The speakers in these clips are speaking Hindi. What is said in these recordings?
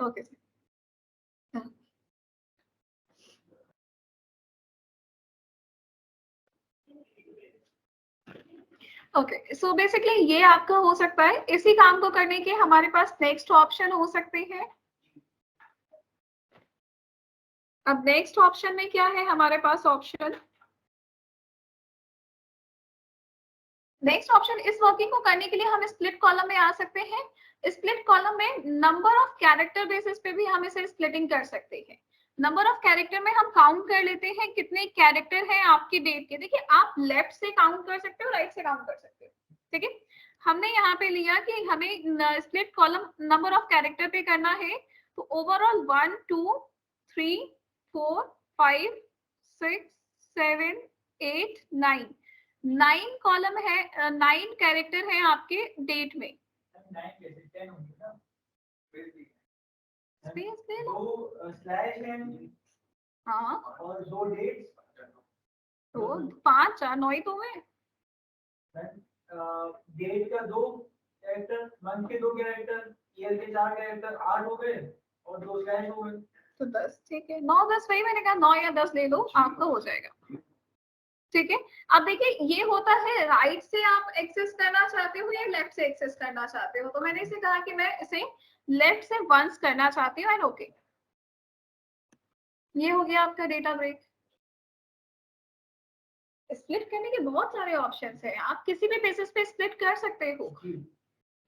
Okay sir. Okay, so basically ये आपका हो सकता है। इसी काम को करने के हमारे पास नेक्स्ट ऑप्शन हो सकते हैं। अब नेक्स्ट ऑप्शन में क्या है हमारे पास ऑप्शन, नेक्स्ट ऑप्शन, इस वर्किंग को करने के लिए हम स्प्लिट कॉलम में आ सकते हैं। स्प्लिट कॉलम में नंबर ऑफ कैरेक्टर बेसिस पे भी हम इसे स्प्लिटिंग कर सकते हैं। नंबर ऑफ कैरेक्टर में हम काउंट कर लेते हैं कितने कैरेक्टर हैं आपकी डेट के। देखिए आप लेफ्ट से काउंट कर सकते हो, राइट से काउंट कर सकते हो, ठीक है। हमने यहाँ पे लिया कि हमें split column number of character पे करना है, तो ओवरऑल 1 2 3 4 5 6 7 8 9 9 कॉलम है, 9 कैरेक्टर है आपके डेट में। स्पेस दे लो। दो स्लैश हैं हाँ और दो डेट्स, तो 5 4 9 ही तो है। डेट का 2 कैरेक्टर, मंथ के 2 कैरेक्टर, ईयर के 4 कैरेक्टर, 8 हो गए और 2 स्लैश हो गए तो 10, ठीक है। 9 10 वही मैंने कहा, 9 या 10 ले लो, आपका हो जाएगा, ठीक है। अब देखिए ये होता है राइट से आप एक्सेस करना चाहते हो या लेफ्ट से एक्सेस करना चाहते हो। तो मैंने इसे कहा कि मैं इसे लेफ्ट से वंस करना चाहती हूँ एंड ओके। ये हो गया आपका डेटा ब्रेक। स्प्लिट करने के बहुत सारे ऑप्शंस हैं, आप किसी भी बेसिस पे स्प्लिट कर सकते हो।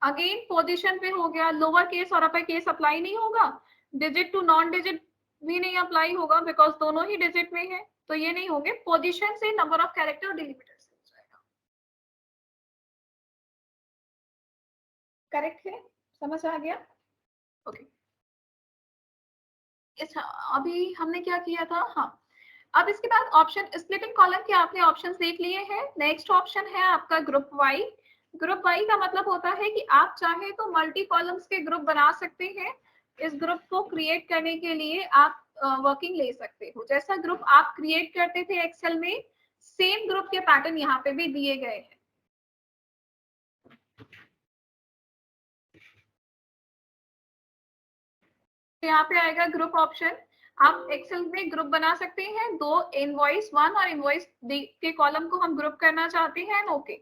अगेन पोजीशन पे हो गया, लोअर केस और अपर केस अप्लाई नहीं होगा, डिजिट टू नॉन डिजिट भी नहीं अप्लाई होगा बिकॉज दोनों ही डिजिट में है, तो ये नहीं होंगे। पोजीशन से नंबर ऑफ कैरेक्टर डिलीमीटर से हो जाएगा। करेक्ट है, समझ आ गया? ओके। अच्छा अभी हमने क्या किया था, हाँ अब इसके बाद ऑप्शन स्प्लिटिंग कॉलम के आपने ऑप्शंस देख लिए हैं। नेक्स्ट ऑप्शन है आपका ग्रुप वाई। ग्रुप वाई का मतलब होता है कि आप चाहे तो मल्टी कॉलम्स के ग्रुप बना सकते हैं। इस ग्रुप को क्रिएट करने के लिए आप वर्किंग ले सकते हो। जैसा ग्रुप आप क्रिएट करते थे एक्सेल में, सेम ग्रुप के पैटर्न यहाँ पे भी दिए गए हैं। यहाँ पे आएगा ग्रुप ऑप्शन। आप एक्सेल में ग्रुप बना सकते हैं, दो इनवॉइस 1 और इनवॉइस के कॉलम को हम ग्रुप करना चाहते हैं, ओके।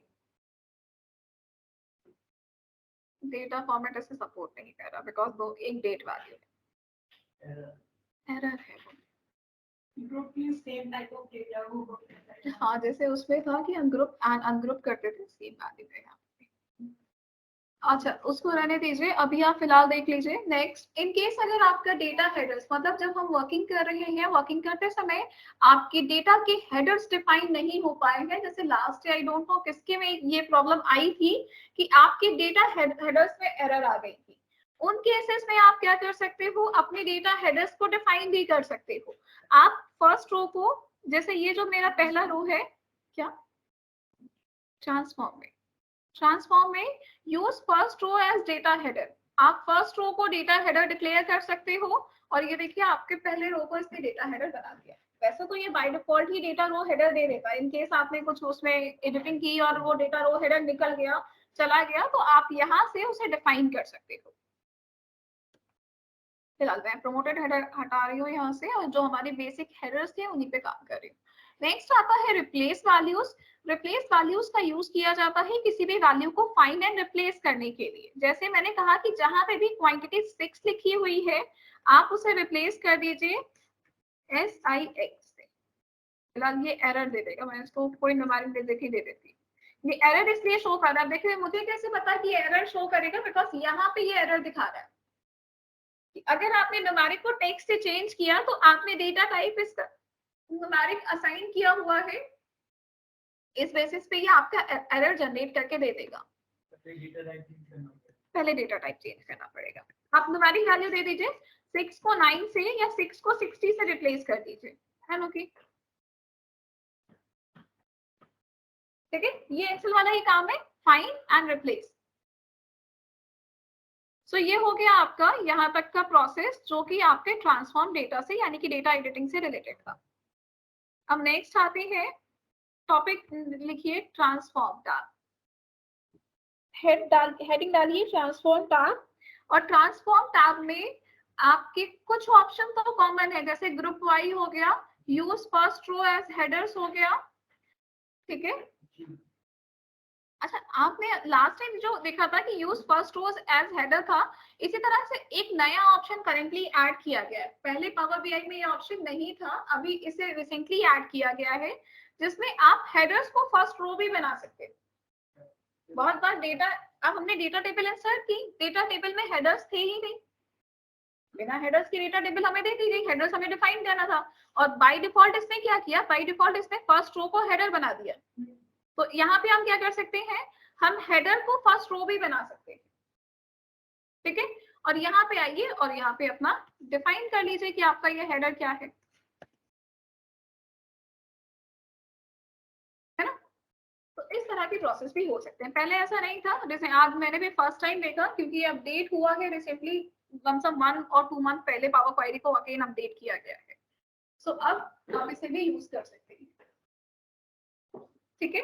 डेटा फॉर्मेट ऐसे सपोर्ट नहीं कर रहा बिकॉज दो एक डेट वैल्यू है, एरर है वो। ग्रुप की सेम टाइप ऑफ डेटा को, हाँ जैसे उसमें था कि हम ग्रुप एंड अनग्रुप करते थे, सेम वैल्यू है यहाँ पे। अच्छा उसको रहने दीजिए, अभी आप फिलहाल देख लीजिए। नेक्स्ट, इन केस अगर आपका डेटा हेडर्स, मतलब जब हम वर्किंग कर रहे हैं, वर्किंग करते समय आपके डेटा के हेडर्स डिफाइन नहीं हो पाए हैं, जैसे लास्ट आई डोंट नो किसके में ये प्रॉब्लम आई थी कि आपके डेटा हेडर्स में एरर आ गई थी। उन केसेस में आप क्या कर सकते हो, अपने डेटा हेडर्स को डिफाइन भी कर सकते हो। आप फर्स्ट रो को, जैसे ये जो मेरा पहला रो है, क्या ट्रांसफॉर्म में use first row as data header. आप फर्स्ट रो को डेटा हेडर डिक्लेयर कर सकते हो और ये देखिए आपके पहले रो को इसने डेटा हेडर बना दिया। वैसे तो ये बाय डिफॉल्ट ही डेटा रो हेडर दे देता है, इन केस आपने कुछ उसमें एडिटिंग की और वो डेटा रो हेडर निकल गया, चला गया, तो आप यहाँ से उसे डिफाइन कर सकते हो। फिलहाल मैं प्रोमोटेड हेडर हटा रही हूँ यहाँ से और जो हमारे बेसिक हेडर्स थे उन्हीं पे काम कर रही हूँ। नेक्स्ट आता है रिप्लेस वैल्यूज। रिप्लेस वैल्यूज का यूज किया जाता है किसी भी वैल्यू को फाइंड एंड रिप्लेस करने के लिए। जैसे मैंने कहा कि जहां पे भी क्वांटिटी 6 लिखी हुई है आप उसे रिप्लेस कर दीजिए SIX से। फिलहाल ये एरर दे देगा, मैं इसको कोई न्यूमेरिक डिजिट ही दे देती। ये एरर इसलिए शो कर रहा है, देखिए मुझे कैसे पता कि एरर शो करेगा, बिकॉज यहाँ पे ये एरर दिखा रहा है। अगर आपने न्यूमेरिक को टेक्स्ट से चेंज किया तो आपने डेटा टाइप इसका न्यूमेरिक असाइन किया हुआ है, इस बेसिस पे ये आपका एरर जनरेट करके दे देगा। पहले डेटा टाइप चेंज करना पड़ेगा। आप न्यूमेरिक वैल्यू दे दीजिए, 6 को 9 से या 6 को 60 से रिप्लेस कर दीजिए, है ना? ठीक है, ये एक्सेल वाला ही काम है, फाइंड एंड रिप्लेस। सो ये हो गया आपका यहाँ तक का प्रोसेस जो कि आपके ट्रांसफॉर्म डेटा से यानी कि डेटा एडिटिंग से रिलेटेड था। अब नेक्स्ट आते हैं, टॉपिक लिखिए ट्रांसफॉर्म टैब। हेडिंग डालिए ट्रांसफॉर्म टैब, और ट्रांसफॉर्म टैब में आपके कुछ ऑप्शन तो कॉमन है, जैसे ग्रुप वाई हो गया, use first row as headers हो गया, ठीक है। अच्छा, आपने लास्ट टाइम जो देखा था कि यूज फर्स्ट रोज एज हेडर था, इसी तरह से एक नया ऑप्शन करेंटली ऐड किया गया है। पहले पावर बीआई में ये ऑप्शन नहीं था, अभी इसे रिसेंटली ऐड किया गया है, जिसमें आप हेडर्स को फर्स्ट रो भी बना सकते हैं। बहुत बार डेटा, अब हमने डेटा टेबल इंसर्ट की, डेटा टेबल में हेडर्स थे ही नहीं, बिना हेडर्स की डेटा टेबल हमें दे दी गई, हेडर्स हमें डिफाइन करना था, और बाय डिफॉल्ट इसने क्या किया, बाय डिफॉल्ट इसने फर्स्ट रो को हेडर बना दिया। तो यहाँ पे हम क्या कर सकते हैं, हम हेडर को फर्स्ट रो भी बना सकते हैं, ठीक है। और यहाँ पे आइए और यहाँ पे अपना डिफाइन कर लीजिए कि आपका ये हेडर क्या है ना। तो इस तरह की प्रोसेस भी हो सकते हैं, पहले ऐसा नहीं था, जैसे आज मैंने भी फर्स्ट टाइम देखा, क्योंकि अपडेट हुआ है रिसेंटली, कम से कम 1 और 2 मंथ पहले पावर क्वेरी को अगेन अपडेट किया गया है। सो अब आप इसे भी यूज कर सकते हैं, ठीक है।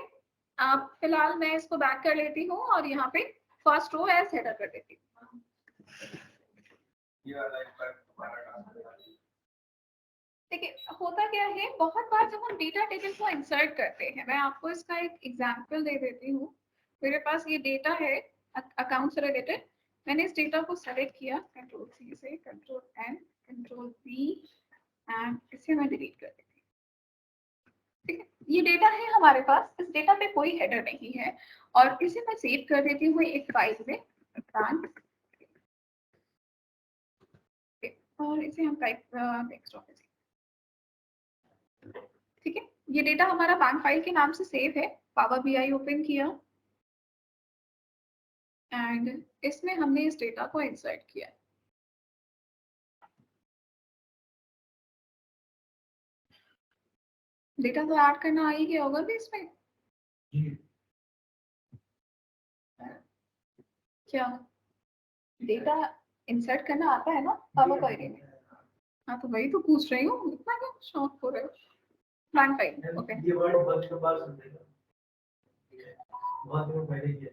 अब फिलहाल मैं इसको बैक कर लेती हूँ और यहाँ पे फर्स्ट रो एज हेडर कर देती हूँ। देखिए होता क्या है, बहुत बार जब हम डेटा टेबल को इंसर्ट करते हैं, मैं आपको इसका एक एग्जांपल दे देती हूँ। मेरे पास ये डेटा है अकाउंट से रिलेटेड, मैंने इस डेटा को सेलेक्ट किया, कंट्रोल सी से control N control B and इसे मैं डिलीट कर देती हूँ, ठीक है। ये डेटा है हमारे पास, इस डेटा पे कोई हेडर नहीं है, और इसे मैं सेव कर देती हूँ एक फाइल में, और इसे हम टाइप डेस्कटॉप, ठीक है। ये डेटा हमारा बैंक फाइल के नाम से सेव है, पावर बीआई ओपन किया एंड इसमें हमने इस डेटा को इंसर्ट किया। डेटा तो ऐड करना आ ही गया होगा भी इसमें, क्या डेटा इंसर्ट करना आता है ना पावर क्वेरी में? हाँ तो वही तो पूछ रही हूँ, इतना क्या शौक हो रहे हो। Bank file, okay. ये वर्ड बहुत के पास सुनेगा, बहुत लोग पहले किया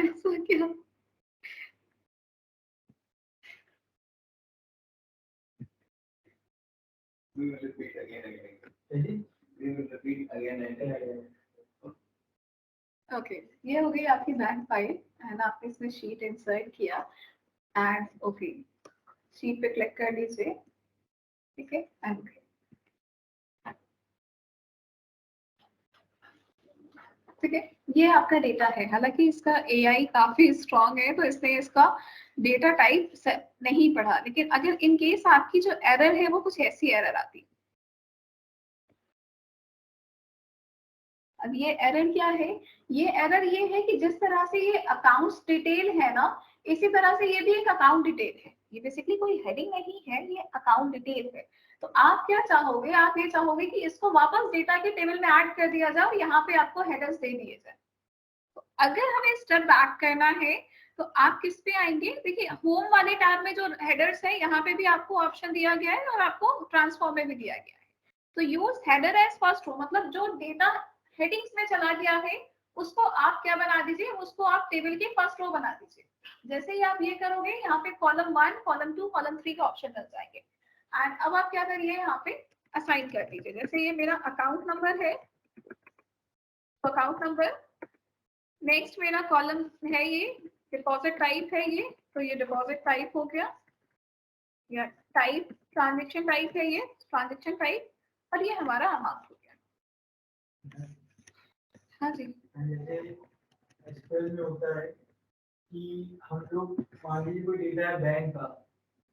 ऐसा क्या, we will repeat again and again. We will repeat again and again. Okay, ये हो गई आपकी बैंक फाइल एंड आपने इसमें शीट इंसर्ट किया एंड ओके, शीट पे क्लिक कर लीजिए, ठीक है एंड ओके, ठीक है। ये आपका डेटा है, हालांकि इसका एआई काफी स्ट्रांग है, तो इसने इसका डेटा टाइप नहीं पढ़ा, लेकिन अगर इन केस आपकी जो एरर है वो कुछ ऐसी एरर आती, अब ये एरर क्या है, ये एरर ये है कि जिस तरह से ये अकाउंट्स डिटेल है ना, इसी तरह से ये भी एक अकाउंट डिटेल है, ये बेसिकली कोई हेडिंग नहीं है, ये अकाउंट डिटेल है। तो आप क्या चाहोगे, आप ये चाहोगे कि इसको वापस डेटा के टेबल में ऐड कर दिया जाए और यहाँ पे आपको हेडर्स दे दिए जाए। तो अगर हमें स्टेप बैक करना है तो आप किस पे आएंगे, देखिए होम वाले टैब में जो हेडर्स है यहाँ पे भी आपको ऑप्शन दिया गया है और आपको ट्रांसफॉर्म में भी दिया गया है। तो use header as first row, मतलब जो डेटा हेडिंग्स में चला गया है उसको आप क्या बना दीजिए, उसको आप टेबल की फर्स्ट रो बना दीजिए। जैसे ही आप ये करोगे, यहाँ पे कॉलम 1, कॉलम 2, कॉलम 3 का ऑप्शन मिल जाएंगे। एंड अब आप क्या करिए, यहाँ पे असाइन कर दीजिए, जैसे ये मेरा अकाउंट नंबर है, अकाउंट नंबर, नेक्स्ट मेरा कॉलम है ये डिपॉजिट टाइप है ये, तो ये डिपॉजिट टाइप हो गया, या टाइप ट्रांजेक्शन टाइप है ये ट्रांजेक्शन टाइप, और ये हमारा अमाउंट हो गया। हाँ जी, जैसे एक्सेल में होता है कि हम लोग मान लीजिए कोई डेटा है बैंक का,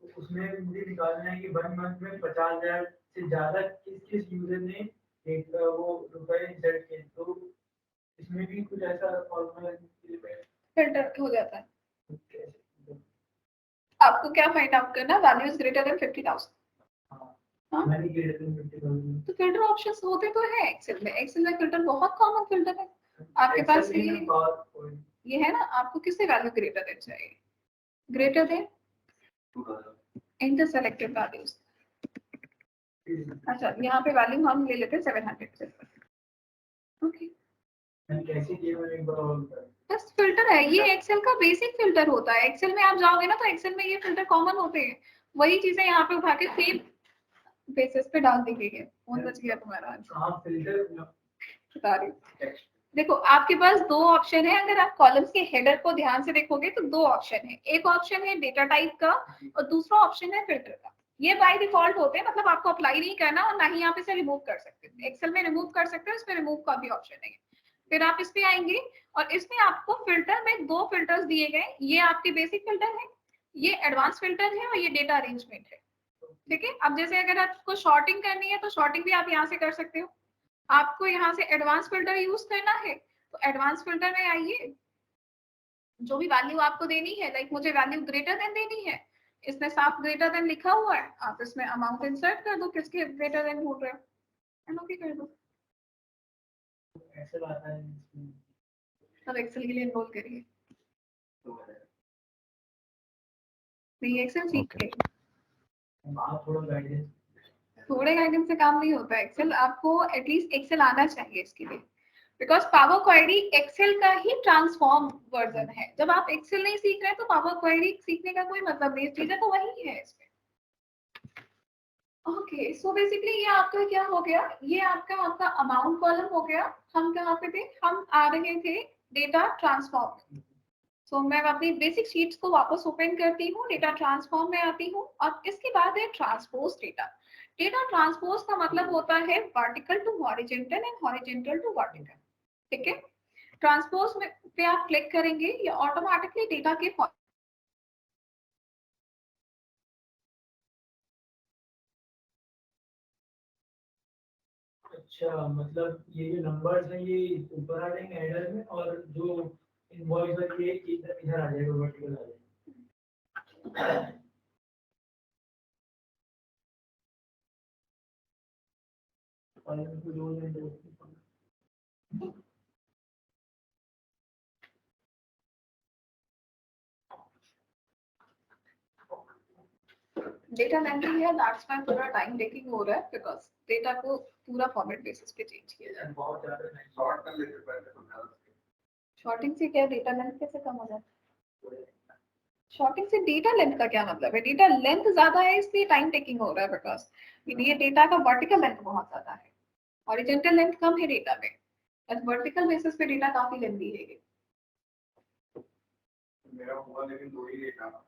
तो उसमें मुझे निकालना है कि 1 मंथ में 50,000 से ज्यादा किस किस यूजर ने एक वो रुपए इंसर्ट किए, तो इसमें भी कुछ ऐसा फॉर्मूला फिल्टर हो जाता है। आपको क्या फाइंड आउट करना, वैल्यू इज ग्रेटर देन 50,000। तो फिल्टर ऑप्शंस होते तो है एक्सेल में, एक्सेल में फिल्टर बहुत कॉमन फिल्टर है आपके पास, ये है ना, आपको किससे वैल्यू ग्रेटर देन चाहिए, greater then in the selected values. अच्छा, यहाँ पे वैल्यू हम ले लेते हैं 700, ओके। कैसे किया मैंने एक बार और बस फिल्टर फिल्टर है, ये एक्सेल का बेसिक फिल्टर होता है। एक्सेल में आप जाओगे ना तो एक्सेल में ये फिल्टर कॉमन होते हैं, वही चीजें यहाँ पे उठा के सेम बेसिस पे डाल दी गई है। कौन बच गया तुम्हारा? फिल्टर बता रही हूँ। देखो आपके पास दो ऑप्शन है, अगर आप कॉलम्स के हेडर को ध्यान से देखोगे तो दो ऑप्शन है, एक ऑप्शन है डेटा टाइप का और दूसरा ऑप्शन है फिल्टर का। ये बाय डिफॉल्ट होते हैं, मतलब आपको अप्लाई नहीं करना और ना ही आप इसे रिमूव कर सकते हो। एक्सेल में रिमूव कर सकते हो, इसमें रिमूव का भी ऑप्शन है। फिर आप इस पे आएंगे और इसमें आपको फिल्टर में दो फिल्टर्स दिए गए, ये आपके बेसिक फिल्टर है, ये एडवांस फिल्टर है और ये डेटा अरेंजमेंट है। ठीक है, अब जैसे अगर आपको शॉर्टिंग करनी है तो शॉर्टिंग भी आप यहाँ से कर सकते हो। आपको यहाँ से एडवांस फिल्टर यूज करना है तो एडवांस फिल्टर में आइए, जो भी वैल्यू आपको देनी है, लाइक मुझे वैल्यू ग्रेटर देन देनी है, इसमें साफ ग्रेटर देन लिखा हुआ है, आप इसमें अमाउंट इंसर्ट कर दो किसके ग्रेटर देन हो रहा है, ओके कर दो। ऐसे बात है। अब एक्सेल के लिए एनरोल करिए, नहीं एक्सेल सीख के थोड़ा गाइडेंस, थोड़े गाइडेंस से काम नहीं होता है। एक्सेल आपको एटलीस्ट एक्सेल आना चाहिए इसके लिए, बिकॉज पावर क्वेरी एक्सेल का ही ट्रांसफॉर्म वर्जन है। जब आप एक्सेल नहीं सीख रहे तो पावर क्वेरी सीखने का कोई मतलब नहीं, चीजें तो वही है इसमें। ओके सो बेसिकली ये आपका क्या हो गया, ये आपका अमाउंट कॉलम हो गया। हम कहाँ पे थे, हम आ रहे थे डेटा ट्रांसफॉर्म। सो मैं अपनी बेसिक शीट्स को वापस ओपन करती हूँ, डेटा ट्रांसफॉर्म में आती हूँ और इसके बाद है ट्रांसपोज डेटा। डेटा ट्रांसपोज का मतलब होता है vertical to horizontal and horizontal to vertical. ठीक है, ट्रांसपोज में पे आप क्लिक करेंगे, ये ऑटोमेटिकली डेटा के अच्छा मतलब ये जो नंबर्स हैं ये ऊपर आ जाएंगे हेडर में और जो इनवॉइस है ये इधर इधर आ जाएगा, वर्टिकल आ जाएगा। और इनको दो डेटा लेंथिंग है, दैट्स व्हाई पूरा टाइम टेकिंग हो रहा है, बिकॉज डेटा को पूरा फॉर्मेट बेसिस पे चेंज किया जाए। बहुत ज्यादा शॉर्ट कर लेते पहले तो शॉर्टिंग से क्या डेटा लेंथ कैसे कम हो जाता है? शॉर्टिंग से डेटा लेंथ का क्या मतलब है? डेटा लेंथ ज्यादा है इसलिए टाइम टेकिंग हो रहा है, बिकॉज ये डेटा का वर्टिकल लेंथ बहुत ज्यादा है, हॉरिजॉन्टल लेंथ कम है डेटा में, बट वर्टिकल बेसिस पे डेटा काफी लेंथी है। मेरा हुआ लेकिन दो ही डेटा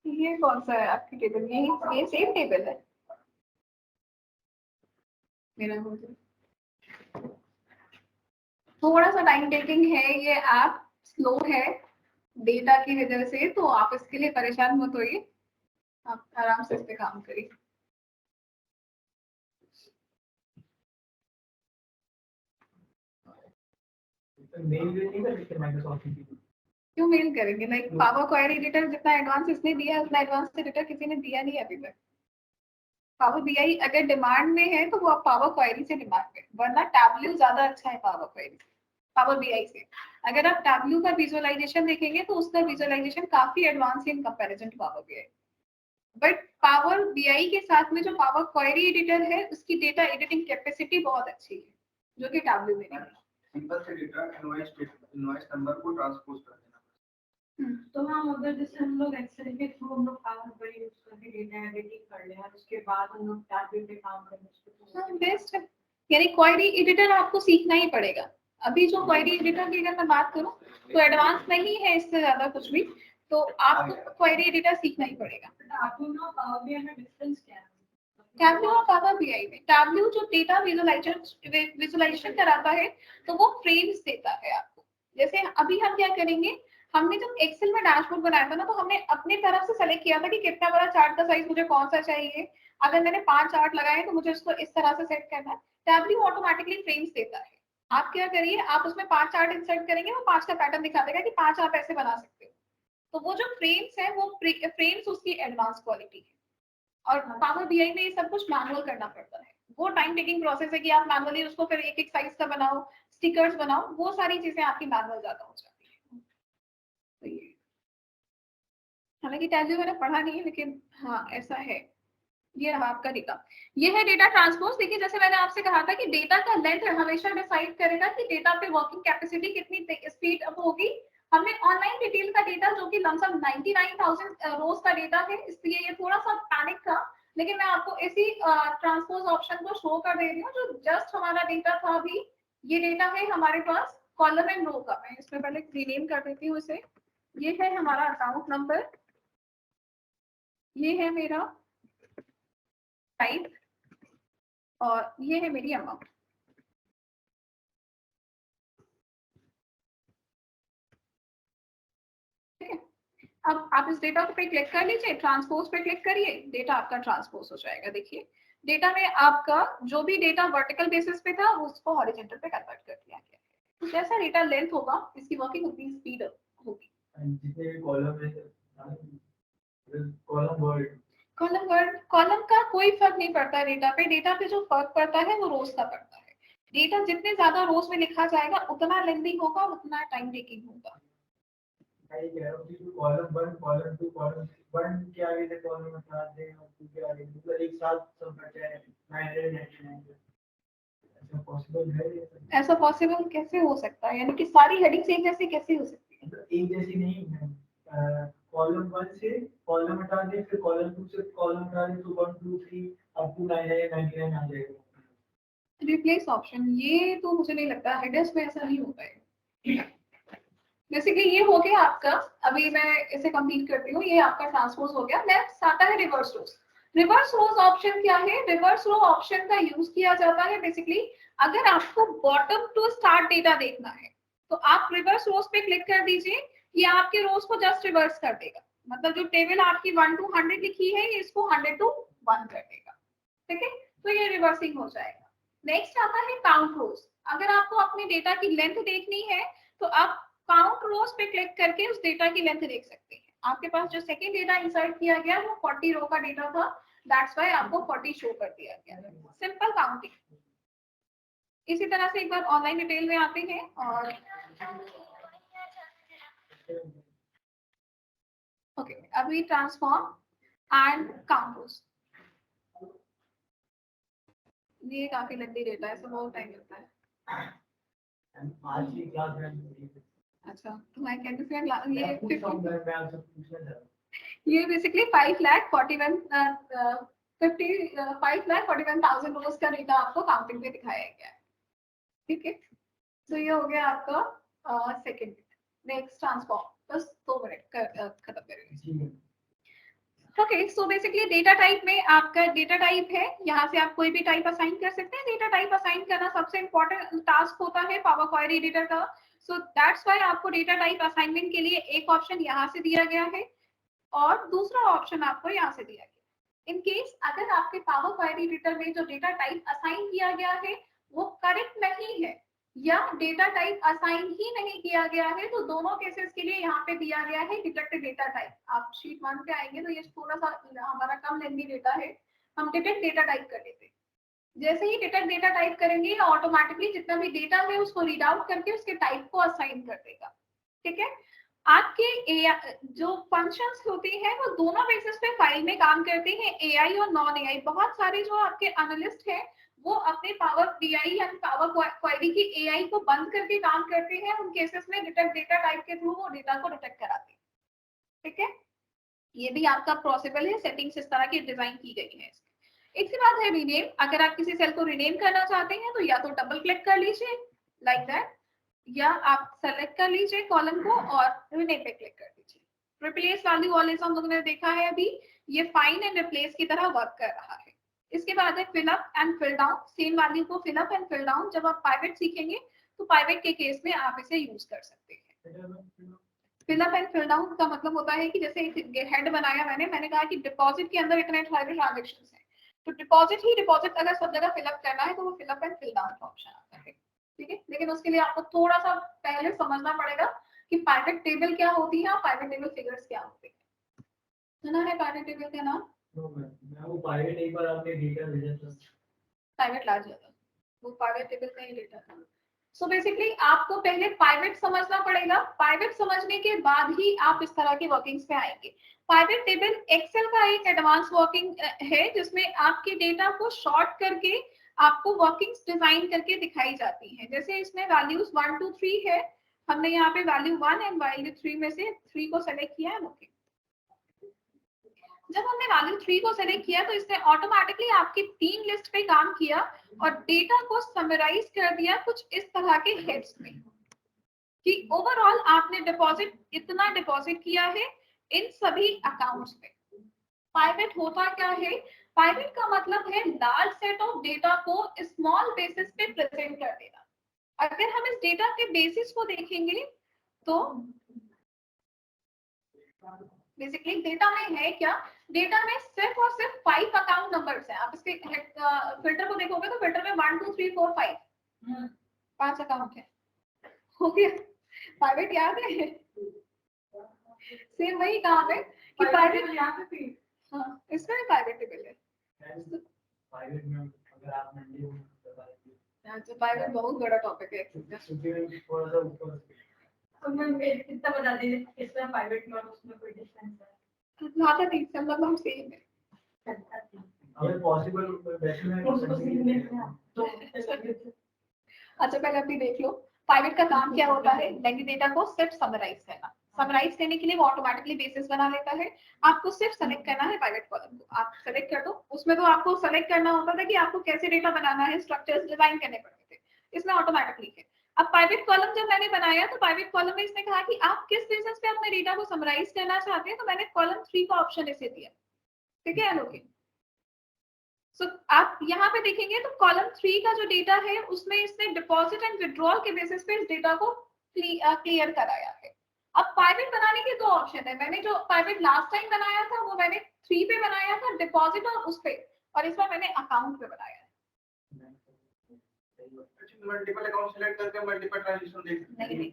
ये कौन सा है आपकी टेबल? ये सेम टेबल है मेरा। थोड़ा सा टाइम टेकिंग है, ये ऐप स्लो है डेटा की वजह से, तो आप इसके लिए परेशान मत होइए, आप आराम से इस पे काम करिए। मेल भी नहीं कर सकते माइक्रोसॉफ्ट की। क्यों मेल करेंगे? लाइक पावर क्वेरी एडिटर जितना एडवांस इसने दिया है उतना एडवांस एडिटर किसी ने दिया नहीं अभी तक। पावर बीआई अगर डिमांड में है तो वो आप पावर क्वेरी से डिमांड में, वरना टैबल्यू ज्यादा अच्छा है पावर क्वेरी से, पावर बीआई से। अगर आप टैबल्यू का विजुअलाइजेशन देखेंगे तो उसका विजुअलाइजेशन काफी एडवांस है in comparison to Power BI. But Power BI के साथ में जो पावर क्वेरी एडिटर है उसकी डेटा एडिटिंग कैपेसिटी बहुत अच्छी है, जो कि टैबल्यू में नहीं है। सिंपल से डेटा इनवॉइस नंबर को ट्रांसपोज कर देना। तो हम अगर जैसे हम लोग एक्सेल के थ्रू हम लोग पावर क्वेरी यूज करके डेटा एडिटिंग कर ले और उसके बाद हम लोग टैबलेट पे काम करें, बेस्ट है। यानी क्वेरी एडिटर आपको सीखना ही पड़ेगा। अभी जो क्वेरी एडिटर की अगर मैं बात करूं तो एडवांस नहीं है इससे ज्यादा कुछ भी, तो आपको क्वेरी एडिटर सीखना ही पड़ेगा। टैबल्यू और पावर बीआई में डिफरेंस क्या है? टैबल्यू और पावर बीआई में, टैबल्यू जो डेटा विजुअलाइजेशन कराता है तो वो फ्रेम्स देता है आपको। जैसे अभी हम क्या करेंगे, हमने जब एक्सेल में डैशबोर्ड बनाया था ना तो हमने अपनी तरफ से सेलेक्ट किया था कि कितना बड़ा चार्ट का साइज मुझे कौन सा चाहिए। अगर मैंने 5 चार्ट लगाए तो मुझे उसको इस तरह से सेट करना है। टैबल्यू ऑटोमेटिकली फ्रेम्स देता है। आप क्या करिए, आप उसमें 5 चार्ट इंसर्ट करेंगे, वो 5 का पैटर्न दिखा देगा कि 5 आप ऐसे बना सकते हो। तो वो जो फ्रेम्स है वो फ्रेम्स उसकी एडवांस क्वालिटी है। और पावर बीआई में ये सब कुछ मैनुअल करना पड़ता है, वो टाइम टेकिंग प्रोसेस है कि आप मैनुअली उसको फिर एक एक साइज का बनाओ, स्टिकर्स बनाओ, वो सारी चीजें आपकी मैनुअल ज्यादा हो जाती है। तो ये हालांकि टैबल्यू मैंने पढ़ा नहीं है, लेकिन हाँ ऐसा है। ये रहा आपका डेटा। ये है डेटा ट्रांसपोज। देखिए जैसे मैंने आपसे कहा था कि डेटा का लेंथ हमेशा डिसाइड करेगा कि डेटा पे वर्किंग कैपेसिटी कितनी स्पीड अप होगी। हमने ऑनलाइन डिटेल का डेटा जो कि लमसम 99,000 रोज का डेटा है, इसलिए ये थोड़ा सा पैनिक था, लेकिन मैं आपको इसी ट्रांसपोज ऑप्शन को शो कर दे रही हूँ जो जस्ट हमारा डेटा था अभी। ये डेटा है हमारे पास कॉलम एंड रो का। मैं इसमें पहले रीनेम कर देती हूँ इसे। ये है हमारा अकाउंट नंबर, ये है मेरा टाइप, और ये है मेरी अमाउंट। ठीक है, अब आप इस डेटा पे क्लिक कर लीजिए, ट्रांसपोज पे क्लिक करिए, डेटा आपका ट्रांसपोज हो जाएगा। देखिए डेटा में आपका जो भी डेटा वर्टिकल बेसिस पे था उसको हॉरिजॉन्टल पे कन्वर्ट कर दिया गया है। तो जैसा डेटा लेंथ होगा इसकी वर्किंग उतनी स्पीड होगी। जितने भी कॉलम है, कॉलम वर्ड, कॉलम का कोई फर्क नहीं पड़ता डेटा पे। डेटा पे जो फर्क पड़ता है वो रोज का पड़ता है। डेटा जितने ज्यादा रोज में लिखा जाएगा उतना लेंथी होगा, उतना टाइम टेकिंग होगा। मैं कह रहा हूँ कि कॉलम 1, कॉलम 2, कॉलम 1 के आगे से कॉलम हटा दें और 2 के आगे, मतलब एक साथ सब हट जाए 999। ऐसा पॉसिबल है? ऐसा पॉसिबल कैसे हो सकता है? यानी कि सारी हेडिंग्स एक जैसी कैसे हो सकती है? मतलब एक जैसी नहीं है। कॉलम 1 से कॉलम हटा दें, फिर कॉलम 2 से कॉलम हटा दें, तो 1 2 3 अप टू 99 आ जाएगा। रिप्लेस ऑप्शन, ये तो मुझे नहीं लगता हेडर्स में ऐसा नहीं होता है। बेसिकली ये हो गया आपका। अभी मैं इसे कंप्लीट करती हूँ। ये आपका ट्रांसपोज हो गया। नेक्स्ट आता है रिवर्स रोज। रिवर्स रोज ऑप्शन क्या है? रिवर्स रो ऑप्शन का यूज किया जाता है बेसिकली अगर आपको बॉटम टू स्टार्ट डेटा देखना है तो आप रिवर्स रोज पे क्लिक कर दीजिए। ये आपके रोज को जस्ट रिवर्स कर देगा, मतलब जो टेबल आपकी 1 to 100 लिखी है ये इसको 100 to 1 कर देगा। ठीक है, तो ये रिवर्सिंग हो जाएगा। नेक्स्ट आता है काउंट रोज। अगर आपको अपने डेटा की लेंथ देखनी है तो आप काउंट रोज पे क्लिक करके उस डेटा की लेंथ देख सकते हैं। आपके पास जो सेकंड डेटा इंसर्ट किया गया वो 40 रो का डेटा था, दैट्स व्हाई आपको 40 शो कर दिया गया। Simple counting. इसी तरह से एक बार ऑनलाइन डिटेल में आते हैं और ओके, अभी ट्रांसफॉर्म एंड काउंट रोज। ये काफी लंबी डेटा है, इसमें बहुत टाइम लगता है। आज की क्लास में अच्छा, तो मैं कहती हूँ मैं आपसे पूछना चाह रहा हूँ। ये बेसिकली 5,41,000 रोज का डेटा आपको काउंटिंग पे दिखाया गया है। ठीक है, तो ये हो गया आपका सेकंड। नेक्स्ट ट्रांसफॉर्म, बस 2 मिनट खत्म करेंगे। Okay, so basically data type में आपका डेटा टाइप है, यहाँ से आप कोई भी टाइप असाइन कर सकते हैं। डेटा टाइप असाइन करना सबसे इंपॉर्टेंट टास्क होता है पावर क्वेरी एडिटर का। सो दैट्स व्हाई आपको डेटा टाइप असाइनमेंट के लिए एक ऑप्शन यहाँ से दिया गया है और दूसरा ऑप्शन आपको यहाँ से दिया गया। इन केस अगर आपके पावर क्वेरी एडिटर में जो डेटा टाइप असाइन किया गया है वो करेक्ट नहीं है या डेटा टाइप असाइन ही नहीं किया गया है तो दोनों केसेस के लिए यहाँ पे दिया गया है डिटेक्ट डेटा टाइप। आप शीट 1 पे आएंगे तो ये थोड़ा सा हमारा कम लेंथी डेटा है, हम डिटेक्ट डेटा टाइप कर लेते हैं। जैसे ही डिटेक्ट डेटा टाइप करेंगे ऑटोमेटिकली जितना भी डेटा है उसको रीड आउट करके उसके टाइप को असाइन कर देगा। ठीक है, आपके जो फंक्शंस होते हैं वो दोनों बेसिस पे फाइल में काम करते हैं, एआई और नॉन एआई। बहुत सारे जो आपके एनालिस्ट हैं वो अपने पावर बीआई या पावर क्वेरी की एआई को बंद करके काम करते हैं। उन केसेस में डिटेक्ट डेटा टाइप के थ्रू वो डेटा को डिटेक्ट कराते हैं। ठीक है, ये भी आपका पॉसिबल है, सेटिंग्स इस तरह की डिजाइन की गई है। इसके बाद है रीनेम। अगर आप किसी सेल को रीनेम करना चाहते हैं तो या तो डबल क्लिक कर लीजिए लाइक दैट, या आप सेलेक्ट कर लीजिए कॉलम को और रीनेम पे क्लिक कर दीजिए। रिप्लेस वैल्यू ऑलवेज हम लोगों ने देखा है अभी, ये फाइंड एंड रिप्लेस की तरह वर्क कर रहा है। इसके बाद है fill up and fill down. Same value को fill up and fill down जब आप पाइवेट सीखेंगे तो पाइवेट के केस में आप इसे यूज कर सकते हैं। Fill up and fill down का मतलब होता है कि जैसे एक हेड बनाया मैंने कहा कि डिपॉजिट के अंदर इतने सारे ट्रांजेक्शन है तो डिपॉजिट अगर सब जगह फिल अप करना है तो वो fill up and fill down का ऑप्शन आता है। ठीक है, लेकिन उसके लिए आपको थोड़ा सा पहले समझना पड़ेगा कि पाइवेट टेबल क्या होती है और पाइवेट टेबल फिगर्स क्या होते हैं। सुना है पाइवेट टेबल का नाम? मैं वो पाइवेट एक बार आपने डेटा भेजा था, पाइवेट लार्ज था, वो पाइवेट टेबल का ही डेटा था। सो बेसिकली आपको पहले पाइवेट समझना पड़ेगा, पाइवेट समझने के बाद ही आप इस तरह की वर्किंग्स पे आएंगे। पाइवेट टेबल एक्सेल का एक एडवांस वर्किंग है जिसमें आपके डेटा को शॉर्ट करके आपको वर्किंग्स डिजाइन करके दिखाई जाती है। जैसे इसमें वैल्यूज 1 2 3 है, हमने यहाँ पे वैल्यू 1 एंड वैल्यू 3 में से 3 को सेलेक्ट किया है। ओके, जब हमने वैल्यू 3 को सेलेक्ट किया तो इसने ऑटोमेटिकली आपकी तीन लिस्ट पे काम किया और डेटा को समराइज कर दिया कुछ इस तरह के हेड्स में कि ओवरऑल आपने डिपॉजिट इतना डिपॉजिट किया है इन सभी अकाउंट्स पे। पाइवेट होता क्या है? पाइवेट का मतलब है लार्ज सेट ऑफ डेटा को स्मॉल बेसिस पे प्रेजेंट कर देना। अगर हम इस डेटा के बेसिस को देखेंगे तो बेसिकली डेटा में है क्या, डेटा में सिर्फ और सिर्फ 5 अकाउंट नंबर्स हैं। आप इसके फिल्टर को देखोगे तो फिल्टर में 1 2 3 4 5 अकाउंट है। हो गया, प्राइवेट याद है? सेम वही काम है कि प्राइवेट यहाँ पे, हाँ इसमें भी प्राइवेट टेबल है। प्राइवेट में अगर आप मंडी में अच्छा, प्राइवेट बहुत बड़ा टॉपिक है। थोड़ा सा ऊपर तो मैं इतना बता दीजिए, इसमें प्राइवेट में और उसमें कोई डिफरेंस है? ज़्यादा नहीं, सब लोग हम सेम है। अगर पॉसिबल वैसे में उसको सीखने में तो अच्छा पहले अभी देख लो प्राइवेट का काम क्या होता है। लेंगी डेटा को सिर्फ समराइज करना, समराइज करने के लिए वो ऑटोमेटिकली बेसिस बना लेता है। आपको सिर्फ सेलेक्ट करना है प्राइवेट कॉलम को, आप सेलेक्ट कर दो। उसमें तो आपको सेलेक्ट करना होता था कि आपको कैसे डेटा बनाना है, स्ट्रक्चर्स डिजाइन करने पड़ते थे, इसमें ऑटोमेटिकली है। अब प्राइवेट कॉलम जब मैंने बनाया तो प्राइवेट कॉलम में इसने कहा कि आप किस बेसिस पे अपने डेटा को समराइज करना चाहते हैं, तो मैंने कॉलम 3 का ऑप्शन इसे दिया। ठीक है लोगे, सो आप यहाँ पे देखेंगे तो कॉलम 3 का जो डेटा है उसमें इसने डिपॉजिट एंड विड्रॉल के बेसिस पे इस डेटा को क्लियर कराया है। अब प्राइवेट बनाने के दो ऑप्शन है। मैंने जो प्राइवेट लास्ट टाइम बनाया था वो मैंने 3 पे बनाया था, डिपॉजिट और उस पे, और इस बार मैंने अकाउंट पे बनाया है। मल्टीपल अकाउंट सेलेक्ट करके मल्टीपल ट्रांजैक्शन देख नहीं।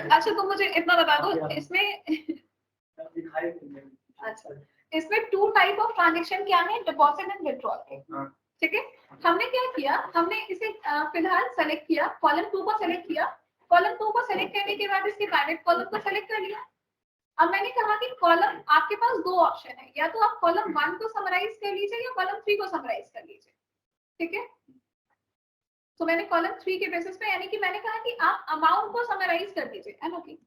अच्छा तुम मुझे इतना बता दो इसमें दिखाई अच्छा इसमें 2 टाइप ऑफ ट्रांजैक्शन क्या है, डिपॉजिट एंड विड्रॉल के। ठीक है, हमने क्या किया, हमने इसे फिलहाल सेलेक्ट किया, कॉलम 2 को सेलेक्ट किया। कॉलम 2 को सेलेक्ट करने के बाद इसके प्राइवेट कॉलम को सेलेक्ट कर लिया। अब मैंने कहा कि कॉलम आपके पास दो ऑप्शन है, या तो आप कॉलम 1 को समराइज कर लीजिए या कॉलम 3 को समराइज कर लीजिए। ठीक है, तो मैंने कॉलम 3 के बेसिस पे, यानी कि मैंने कहा कि आप अमाउंट को समराइज कर दीजिए, है ना। कि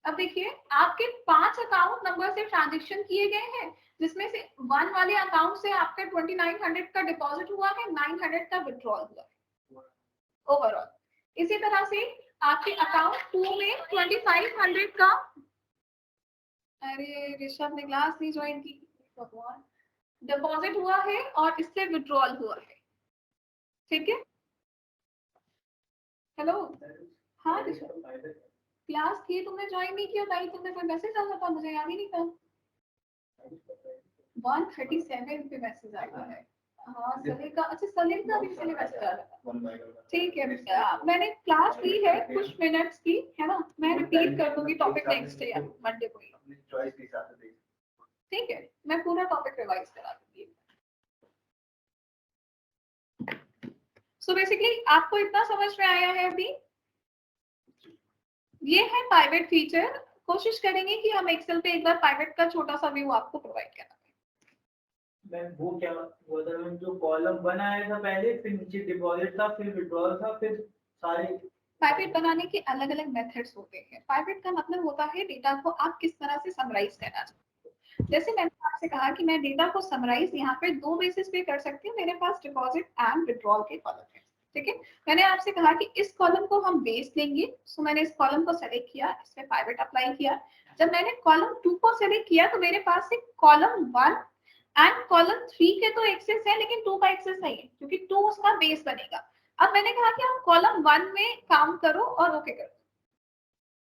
अब देखिए आपके 5 अकाउंट नंबर से ट्रांजैक्शन किए गए हैं, जिसमें से 1 वाले अकाउंट से आपका 2900 का डिपॉजिट हुआ है, 900 का विड्रॉल हुआ है ओवरऑल। इसी तरह से आपके अकाउंट 2 में 2500 का, अरे ऋषभ ने क्लास नहीं ज्वाइन की, भगवान, डिपॉजिट हुआ है और इससे विड्रॉल हुआ है। ठीक है, हेलो, हाँ ऋषभ क्लास थी, तुमने ज्वाइन नहीं किया, भाई तुमने कोई मैसेज आया था, मुझे याद ही नहीं था। 137 पे मैसेज आया है। हाँ सलील का, अच्छा सलील का भी इसलिए मैसेज आया था। ठीक है, मैंने क्लास ली है कुछ मिनट्स की, है ना, मैं रिपीट कर दूंगी टॉपिक नेक्स्ट डे या मंडे को ही। ठीक है, मैं पूरा टॉपिक रिवाइज करा दूंगी। सो बेसिकली आपको इतना समझ में आया है अभी, ये है प्राइवेट फीचर। कोशिश करेंगे कि हम एक्सेल पे एक बार प्राइवेट का छोटा सा व्यू आपको प्रोवाइड करना है। मैं वो क्या हुआ था, मैं जो कॉलम बनाया था पहले, फिर नीचे डिपॉजिट था, फिर विड्रॉल था, फिर सारे प्राइवेट बनाने के अलग अलग मेथड्स होते हैं। प्राइवेट का मतलब होता है डेटा को आप किस तरह से समराइज करना चाहते हो। जैसे मैंने आपसे कहा कि मैं डेटा को समराइज यहाँ पे 2 बेसिस पे कर सकती हूँ, मेरे पास डिपॉजिट एंड विड्रॉल के कॉलम है। ठीक है, मैंने आपसे कहा कि इस कॉलम को हम बेस लेंगे, सो मैंने इस कॉलम को सेलेक्ट किया, इसमें प्राइवेट अप्लाई किया। जब मैंने कॉलम 2 को सेलेक्ट किया तो मेरे पास से कॉलम 1 एंड कॉलम 3 के तो एक्सेस है, लेकिन 2 का एक्सेस नहीं है क्योंकि 2 उसका बेस बनेगा। अब मैंने कहा कि आप कॉलम 1 में काम करो और ओके करो।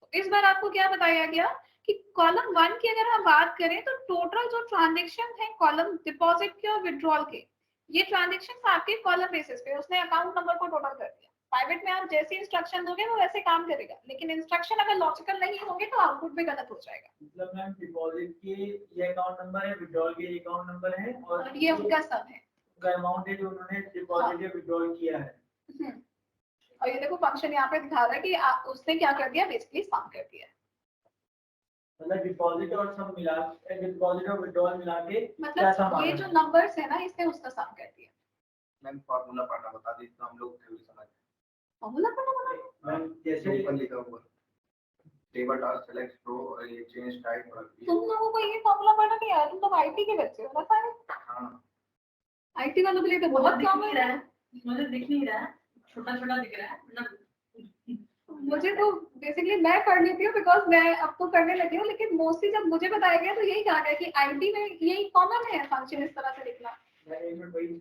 तो इस बार आपको क्या बताया गया कि कॉलम 1 की अगर हम बात करें तो टोटल जो ट्रांजैक्शन है कॉलम डिपॉजिट के और विड्रॉल के, ये ट्रांजैक्शन आपके कॉलम बेसिस पे, उसने अकाउंट नंबर को टोटल कर दिया। प्राइवेट में आप जैसे इंस्ट्रक्शन दोगे वो वैसे काम करेगा, लेकिन इंस्ट्रक्शन अगर लॉजिकल नहीं होंगे तो आउटपुट भी गलत हो जाएगा। मतलब मैम डिपॉजिट के ये अकाउंट नंबर है, विड्रॉल के अकाउंट नंबर है, और ये उनका सब है, उनका अमाउंट है जो उन्होंने डिपॉजिट या विड्रॉल किया है। और ये देखो फंक्शन यहाँ पे दिखा रहा है कि उसने क्या कर दिया, बेसिकली सम कर दिया। मतलब डिपॉजिट और सम मिला के, डिपॉजिट और विड्रॉल मिला के क्या सम मतलब आ ये रहा जो है? नंबर्स है ना, इसने उसका सम कर दिया। मैम फार्मूला पढ़ना बता दी तो हम लोग थ्योरी समझ। फॉर्मूला पढ़ना मैम जैसे ऊपर लिखा हुआ टेबल टास्क सेलेक्ट रो और ये चेंज टाइप और तुम लोगों को ये फॉर्मूला पढ़ना नहीं आया, तुम तो आईटी के बच्चे हो ना सारे। हां आईटी वालों के लिए तो बहुत कम है। मुझे दिख नहीं रहा है, छोटा छोटा दिख रहा है मतलब। मुझे तो बेसिकली मैं कर लेती हूँ बिकॉज मैं अब तो करने लगी हूँ, लेकिन मोस्टली जब मुझे बताया गया तो यही कहा गया कि आईटी में यही कॉमन है फंक्शन इस तरह से लिखना। मैं एक मिनट वही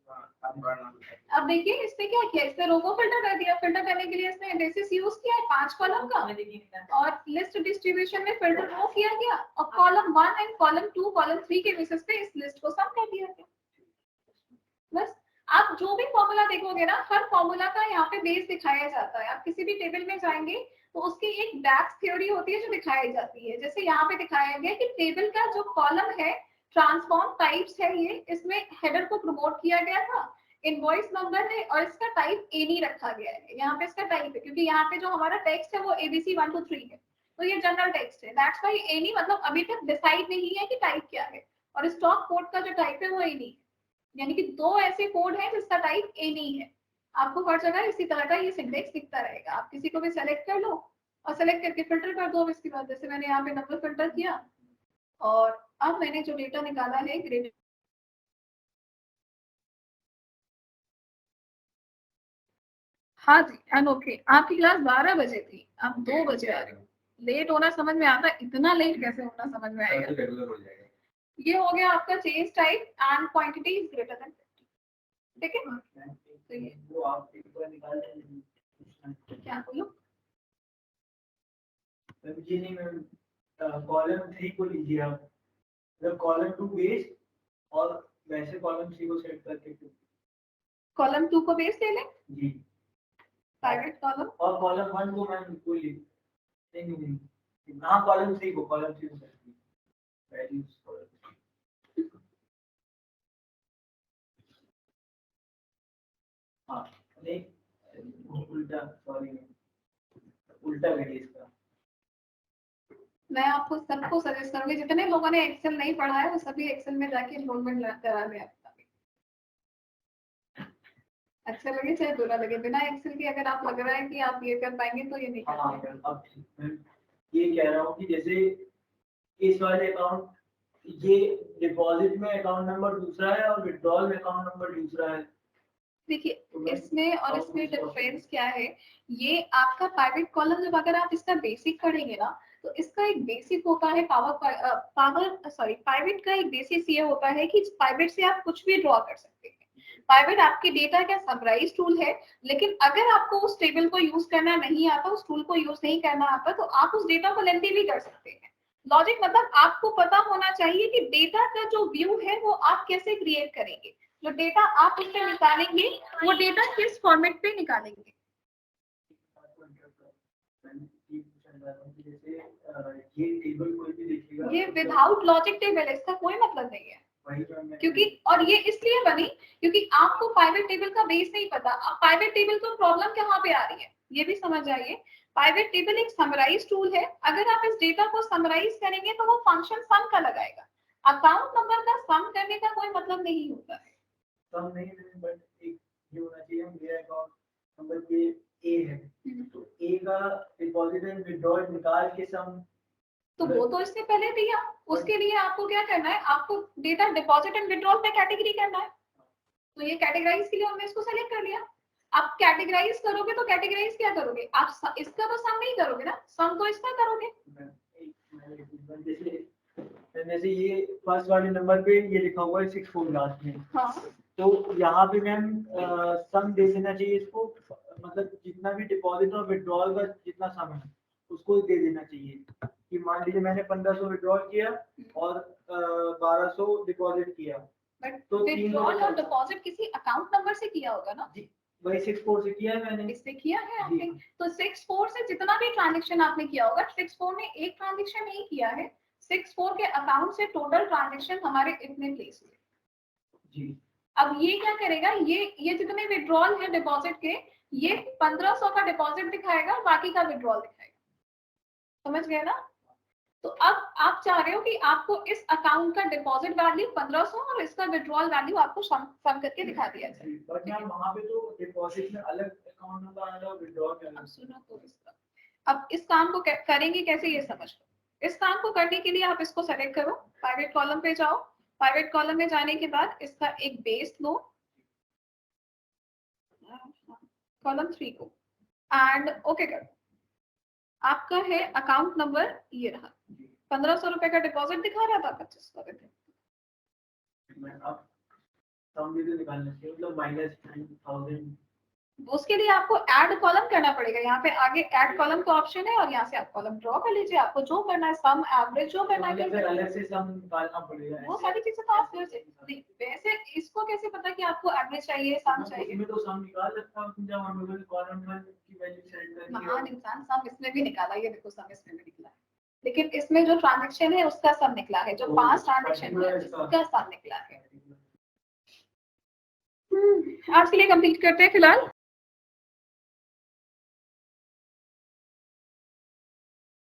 आप पढ़ना। अब देखिए इसने क्या किया, इसने रो को फिल्टर कर दिया। फिल्टर करने के लिए इसने बेसिस यूज किया है 5 कॉलम का, और लिस्ट डिस्ट्रीब्यूशन में फिल्टर रो किया गया, और कॉलम 1 एंड कॉलम 2 कॉलम 3 के बेसिस पे इस लिस्ट को सम कर दिया गया। बस आप जो भी फॉर्मूला देखोगे ना, हर फॉर्मूला का यहाँ पे बेस दिखाया जाता है। आप किसी भी टेबल में जाएंगे तो उसकी एक डेप्थ थ्योरी होती है जो दिखाई जाती है। जैसे यहाँ पे दिखाया गया कि टेबल का जो कॉलम है ट्रांसफॉर्म टाइप्स है, ये इसमें हेडर को प्रमोट किया गया था, इनवॉइस नंबर है, और इसका टाइप एनी रखा गया है। यहाँ पे इसका टाइप है क्योंकि यहाँ पे जो हमारा टेक्स्ट है वो एबीसी 1 2 3 है, तो ये जनरल टेक्स्ट है। दैट्स व्हाई एनी मतलब अभी तक डिसाइड नहीं है कि टाइप क्या है, और स्टॉक कोड का जो टाइप है वो एनी है। यानी कि 2 ऐसे कोड हैं जिसका टाइप एनी है। आपको हर जगह इसी तरह का ये सिंटेक्स दिखता रहेगा। आप किसी को भी सेलेक्ट कर लो और सेलेक्ट करके फिल्टर कर दो। इसके बाद जैसे मैंने यहाँ पे नंबर फिल्टर किया, और अब मैंने जो डेटा निकाला है ग्रेड। हाँ जी अनोखे, आपकी क्लास 12 बजे थी, आप 2 बजे आ रहे हो। लेट होना समझ में आता है, इतना लेट कैसे होना समझ में आएगा। रेगुलर हो जाएगा। ये हो गया आपका change type and quantity is greater than 50। ठीक है, वो आप एक बार निकाल लें। क्या बोलो। मैम ये नहीं मैम, कॉलम 3 को लीजिए आप, मतलब कॉलम 2 बेस और वैसे कॉलम 3 को सेट करके कॉलम 2 को बेस ले लें, जी, प्राइवेट कॉलम, और कॉलम 1 को मैम कोई नहीं, हाँ कॉलम 3 को वैल्यूज हाँ नहीं उल्टा, सॉरी उल्टा करिए इसका। मैं आपको सबको सजेस्ट करूंगी, जितने लोगों ने एक्सेल नहीं पढ़ा है वो सभी एक्सेल में जाके एनरोलमेंट करा लें अपना। अच्छा लगे चाहे बुरा लगे, बिना एक्सेल के अगर आप लग रहा है कि आप ये कर पाएंगे तो ये नहीं कर पाएंगे। अब ये कह रहा हूँ कि जैसे इस वाले अकाउंट, ये डिपॉजिट में अकाउंट नंबर दूसरा है और विड्रॉल में अकाउंट नंबर दूसरा है। देखिए इसमें और इसमें डिफरेंस क्या है, ये आपका प्राइवेट कॉलम जब अगर आप इसका बेसिक पढ़ेंगे ना, तो इसका एक बेसिक होता है प्राइवेट का एक बेसिस ये होता है कि प्राइवेट से आप कुछ भी ड्रॉ कर सकते हैं। प्राइवेट आपके डेटा का समराइज टूल है, लेकिन अगर आपको उस टेबल को यूज करना नहीं आता, उस टूल को यूज नहीं करना आता, तो आप उस डेटा को लेंथी भी कर सकते हैं। लॉजिक मतलब आपको पता होना चाहिए कि डेटा का जो व्यू है वो आप कैसे क्रिएट करेंगे, जो डेटा आप उससे निकालेंगे वो डेटा किस फॉर्मेट पे निकालेंगे। ये टेबल कोई भी देखिएगा, ये विदाउट लॉजिक टेबल है, इसका कोई मतलब नहीं है। क्योंकि और ये इसलिए बनी क्योंकि आपको प्राइवेट टेबल का बेस नहीं पता। प्राइवेट टेबल को प्रॉब्लम कहाँ पे आ रही है ये भी समझ आइए। प्राइवेट टेबल एक समराइज टूल है, अगर आप इस डेटा को समराइज करेंगे तो वो फंक्शन सम का लगाएगा। अकाउंट नंबर का सम करने का कोई मतलब नहीं होता है। सम नहीं, बट एक ये होना चाहिए, मेरा अकाउंट नंबर ये ए है, तो ए का डिपॉजिट एंड विड्रॉल निकाल के सम, तो वो तो इसने पहले दिया। उसके लिए आपको क्या करना है, आपको डेटा डिपॉजिट एंड विड्रॉल पे कैटेगरी करना है। तो ये कैटेगराइज के लिए हमने इसको सेलेक्ट कर लिया। आप कैटेगराइज करोगे तो कैटेगराइज क्या करोगे, आप इसका तो सम नहीं करोगे ना, सम तो इसका करोगे। जैसे ये फर्स्ट वाले नंबर पे ये लिखा हुआ है 64 लास्ट में, हाँ तो यहाँ पे मैम सम दे देना चाहिए इसको, मतलब जितना भी डिपॉजिट और विड्रॉल का जितना सम है उसको दे देना चाहिए। कि मान लीजिए मैंने 1500 विड्रॉल किया और 1200 डिपॉजिट किया, बट तो विड्रॉल और डिपॉजिट किसी अकाउंट नंबर से किया होगा ना। वही 64 से किया है मैंने। इससे किया है आपने, तो 64 से जितना भी ट्रांजेक्शन आपने किया होगा, 64 ने एक ट्रांजेक्शन नहीं किया है, 64 के अकाउंट से टोटल ट्रांजेक्शन हमारे इतने प्लेस हुए। जी अब ये क्या करेगा, ये जितने विड्रॉल है डिपॉजिट के, ये 1500 का डिपॉजिट दिखाएगा और बाकी का विड्रॉल दिखाएगा। समझ गए ना? तो अब आप चाह रहे हो कि आपको इस अकाउंट का डिपॉजिट वैल्यू 1500 और इसका विड्रॉल वैल्यू आपको सम करके दिखा दिया जाए। बट मैम वहाँ पे तो डिपॉजिट में अलग अकाउंट नंबर आएगा, विड्रॉल में अब अलग। सुनो तो इसका, अब इस काम को करेंगे कैसे ये समझ लो। इस काम को करने के लिए आप इसको सेलेक्ट करो, प्राइवेट कॉलम पे जाओ, प्राइवेट कॉलम में जाने के बाद इसका एक बेस लो, कॉलम 3 को, एंड ओके करो। आपका है अकाउंट नंबर ये रहा, 1500 रुपए का डिपॉजिट दिखा रहा था, 2500 रुपए थे। अब सम भी तो निकालना चाहिए, मतलब -1000। उसके लिए आपको ऐड कॉलम करना पड़ेगा। यहाँ पे आगे ऐड कॉलम का ऑप्शन है और यहाँ से आप कॉलम ड्रॉ कर लीजिए। आपको जो करना है, सम, एवरेज, जो करना है फिर अलग से सम निकालना पड़ेगा। वो सारी चीजें तो आप कर सकते। वैसे इसको कैसे पता कि आपको एवरेज चाहिए, सम चाहिए? इसमें तो सम निकाल सकता हूं, जब हम लोगों ने कॉलम की वैल्यू सेट कर दी। महान इंसान, सम इसमें भी निकाला, ये देखो सम इसमें भी निकला है, लेकिन इसमें जो ट्रांजेक्शन है उसका सम निकला है, जो 5 ट्रांजेक्शन है उसका सम निकला है। आज के लिए कंप्लीट करते हैं फिलहाल।